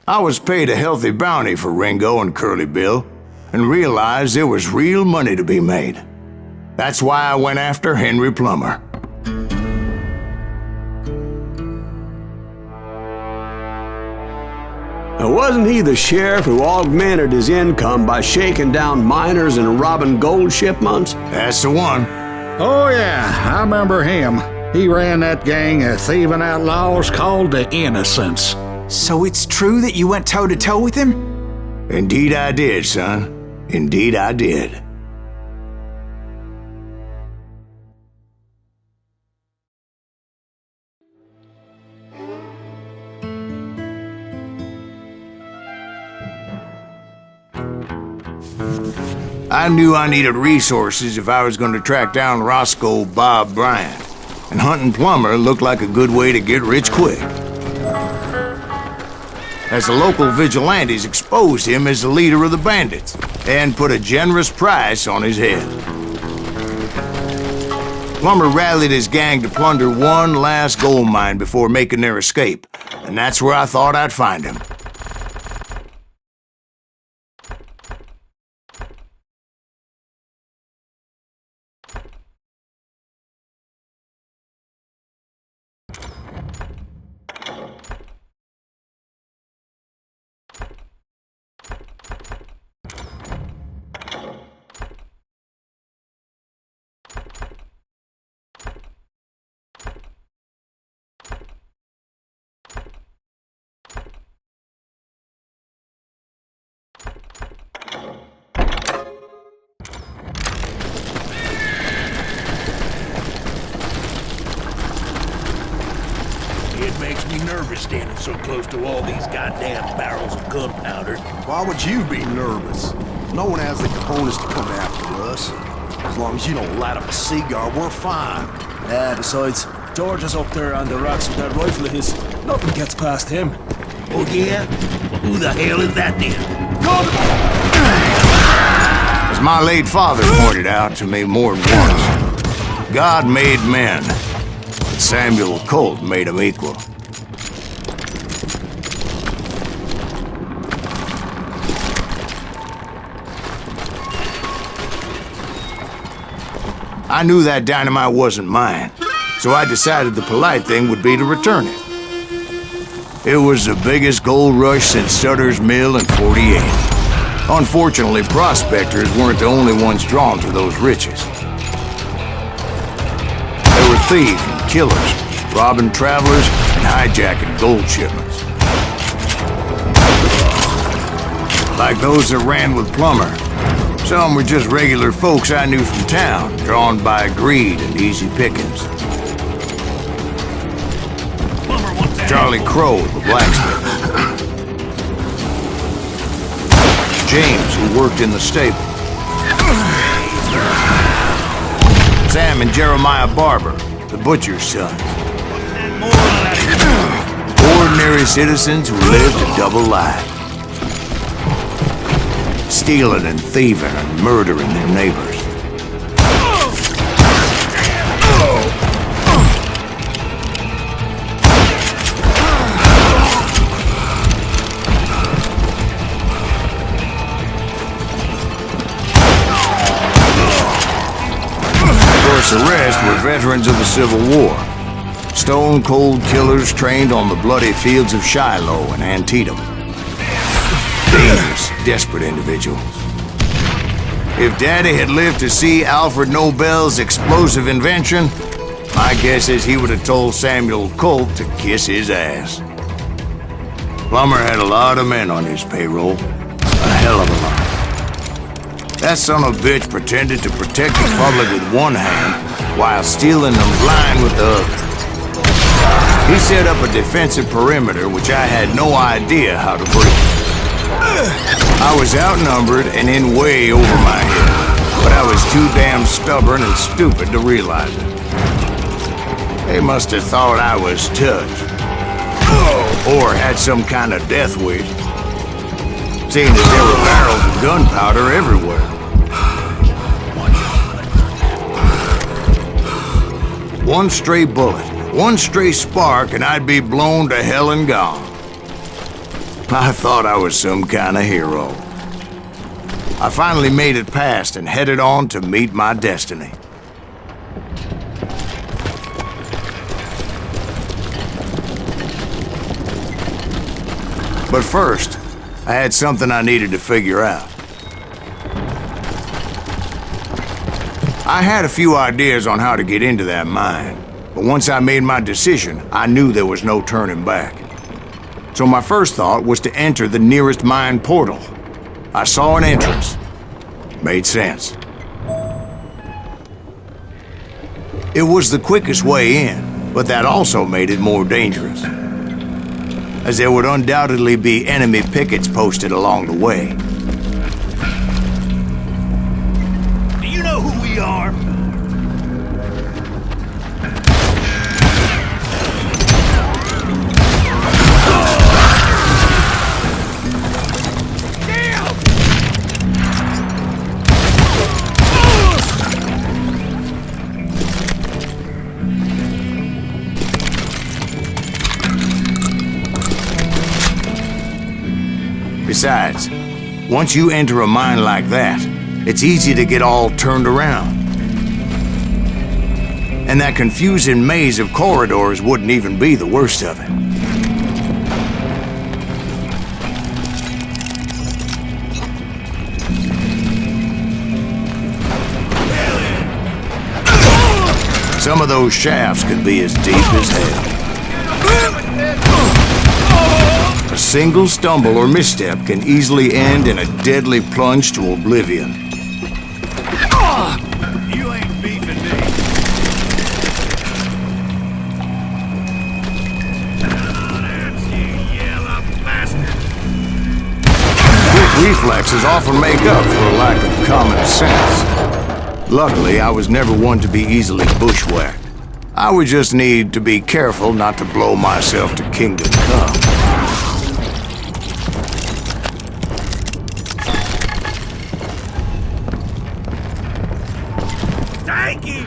I was paid a healthy bounty for Ringo and Curly Bill, and realized there was real money to be made. That's why I went after Henry Plummer. Wasn't he the sheriff who augmented his income by shaking down miners and robbing gold shipments? That's the one. Oh yeah, I remember him. He ran that gang of thieving outlaws called the Innocents. So it's true that you went toe-to-toe with him? Indeed I did, son. Indeed I did. I knew I needed resources if I was going to track down Roscoe Bob Bryant, and hunting Plummer looked like a good way to get rich quick. As the local vigilantes exposed him as the leader of the bandits, and put a generous price on his head. Plummer rallied his gang to plunder one last gold mine before making their escape, and that's where I thought I'd find him. It makes me nervous standing so close to all these goddamn barrels of gunpowder. Why would you be nervous? No one has the cojones to come after us. As long as you don't light up a cigar, we're fine. Besides, George is up there on the rocks with that rifle of his. Nothing gets past him. Oh yeah? Well, who the hell is that then? As my late father pointed out to me more than once, God made men, but Samuel Colt made them equal. I knew that dynamite wasn't mine, so I decided the polite thing would be to return it. It was the biggest gold rush since Sutter's Mill in '48. Unfortunately, prospectors weren't the only ones drawn to those riches. There were thieves and killers, robbing travelers and hijacking gold shipments. Like those that ran with Plummer. Some were just regular folks I knew from town, drawn by greed and easy pickings. Charlie Crow, the blacksmith. James, who worked in the stable. Sam and Jeremiah Barber, the butcher's son. Ordinary citizens who lived a double life. Stealing and thieving and murdering their neighbors. Of course, the rest were veterans of the Civil War. Stone-cold killers trained on the bloody fields of Shiloh and Antietam. Dangerous, desperate individuals. If Daddy had lived to see Alfred Nobel's explosive invention, my guess is he would have told Samuel Colt to kiss his ass. Plummer had a lot of men on his payroll. A hell of a lot. That son of a bitch pretended to protect the public with one hand while stealing them blind with the other. He set up a defensive perimeter which I had no idea how to breach. I was outnumbered and in way over my head, but I was too damn stubborn and stupid to realize it. They must have thought I was touched, or had some kind of death wish, seeing that there were barrels of gunpowder everywhere. One stray bullet, one stray spark, and I'd be blown to hell and gone. I thought I was some kind of hero. I finally made it past and headed on to meet my destiny. But first, I had something I needed to figure out. I had a few ideas on how to get into that mine, but once I made my decision, I knew there was no turning back. So my first thought was to enter the nearest mine portal. I saw an entrance. Made sense. It was the quickest way in, but that also made it more dangerous, as there would undoubtedly be enemy pickets posted along the way. Do you know who we are? Besides, once you enter a mine like that, it's easy to get all turned around. And that confusing maze of corridors wouldn't even be the worst of it. Some of those shafts could be as deep as hell. A single stumble or misstep can easily end in a deadly plunge to oblivion. You ain't beefing me. You yellow bastard. Quick reflexes often make up for a lack of common sense. Luckily, I was never one to be easily bushwhacked. I would just need to be careful not to blow myself to kingdom come.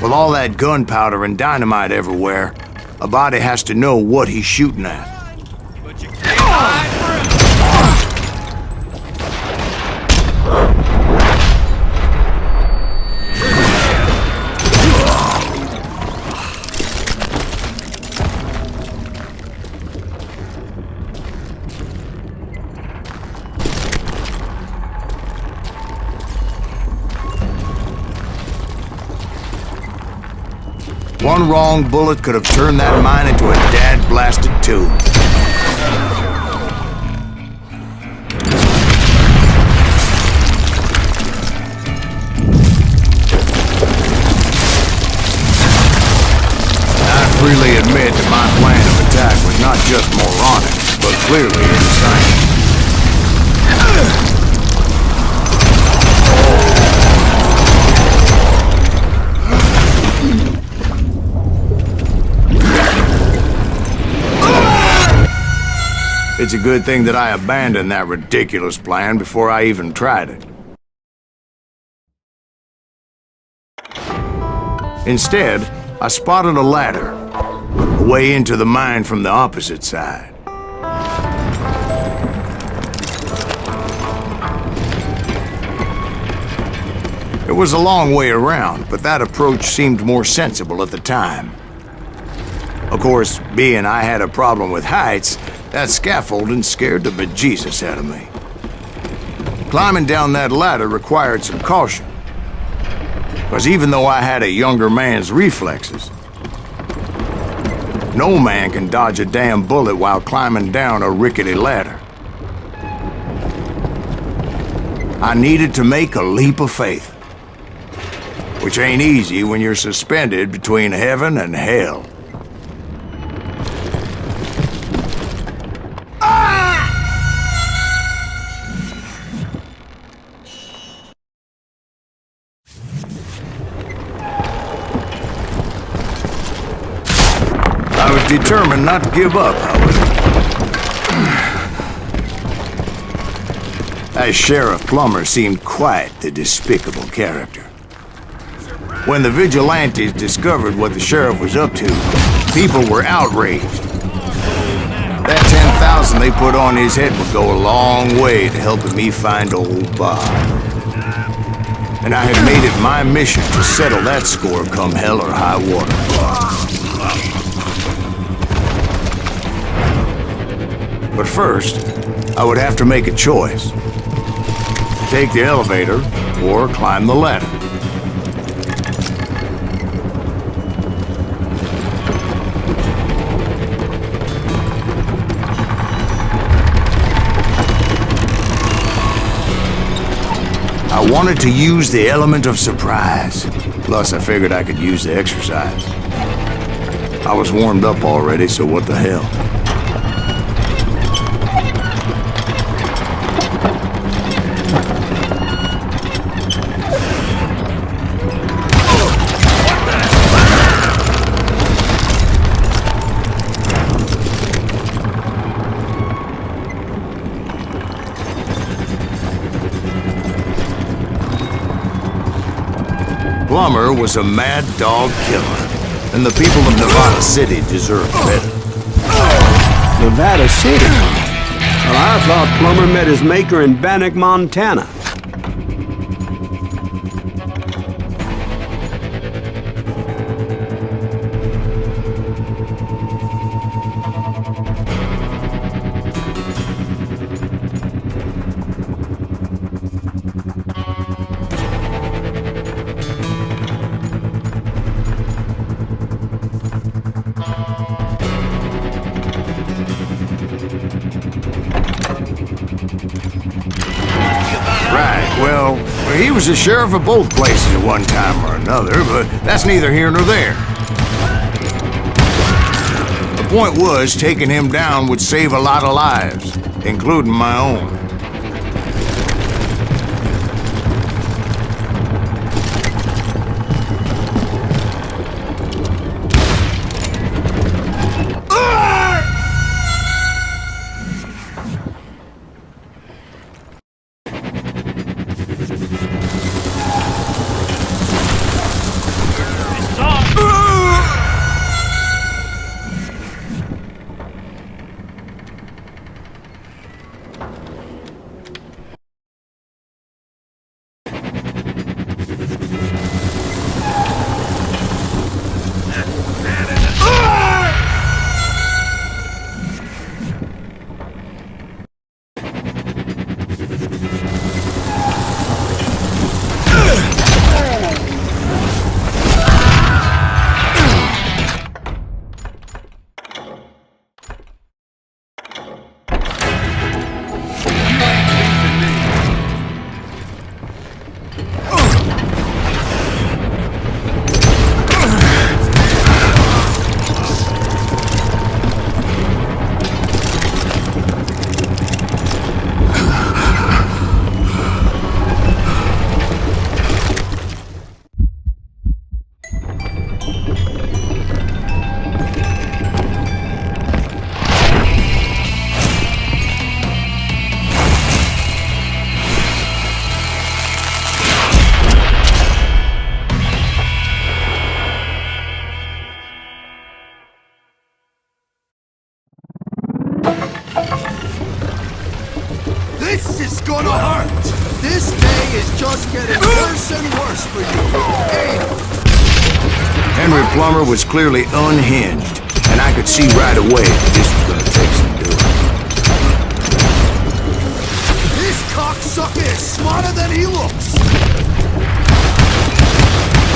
With all that gunpowder and dynamite everywhere, a body has to know what he's shooting at. But you can't hide One wrong bullet could have turned that mine into a dad-blasted tomb. I freely admit that my plan of attack was not just moronic, but clearly insane. It's a good thing that I abandoned that ridiculous plan before I even tried it. Instead, I spotted a ladder, a way into the mine from the opposite side. It was a long way around, but that approach seemed more sensible at the time. Of course, being I had a problem with heights, that scaffolding scared the bejesus out of me. Climbing down that ladder required some caution, because even though I had a younger man's reflexes, no man can dodge a damn bullet while climbing down a rickety ladder. I needed to make a leap of faith, which ain't easy when you're suspended between heaven and hell. I was determined not to give up, however. That Sheriff Plummer seemed quite the despicable character. When the vigilantes discovered what the sheriff was up to, people were outraged. That $5,000 they put on his head would go a long way to helping me find old Bob. And I had made it my mission to settle that score come hell or high water. But first, I would have to make a choice. Take the elevator or climb the ladder. I wanted to use the element of surprise. Plus, I figured I could use the exercise. I was warmed up already, so what the hell? Plummer was a mad dog killer, and the people of Nevada City deserved better. Nevada City? Well, I thought Plummer met his maker in Bannock, Montana. Well, he was the sheriff of both places at one time or another, but that's neither here nor there. The point was, taking him down would save a lot of lives, including my own. This is gonna hurt! This day is just getting worse and worse for you. Hey. Henry Plummer was clearly unhinged, and I could see right away that this was gonna take some doing. This cocksucker is smarter than he looks!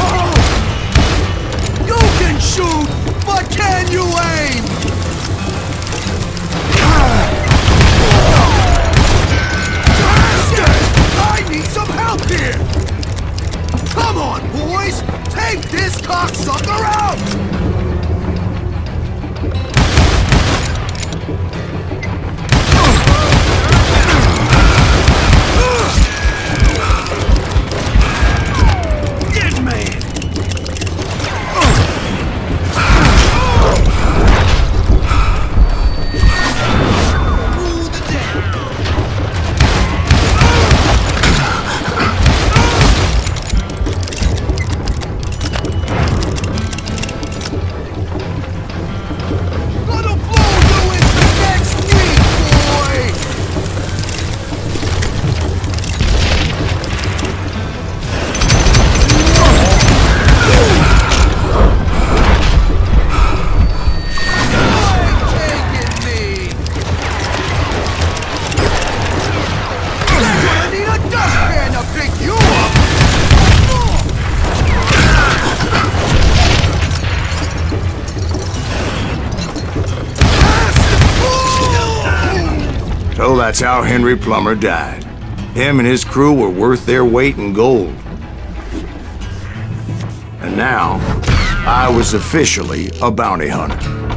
Oh! You can shoot, but can you aim? I need some help here! Come on, boys! Take this cocksucker out! So that's how Henry Plummer died. Him and his crew were worth their weight in gold. And now, I was officially a bounty hunter.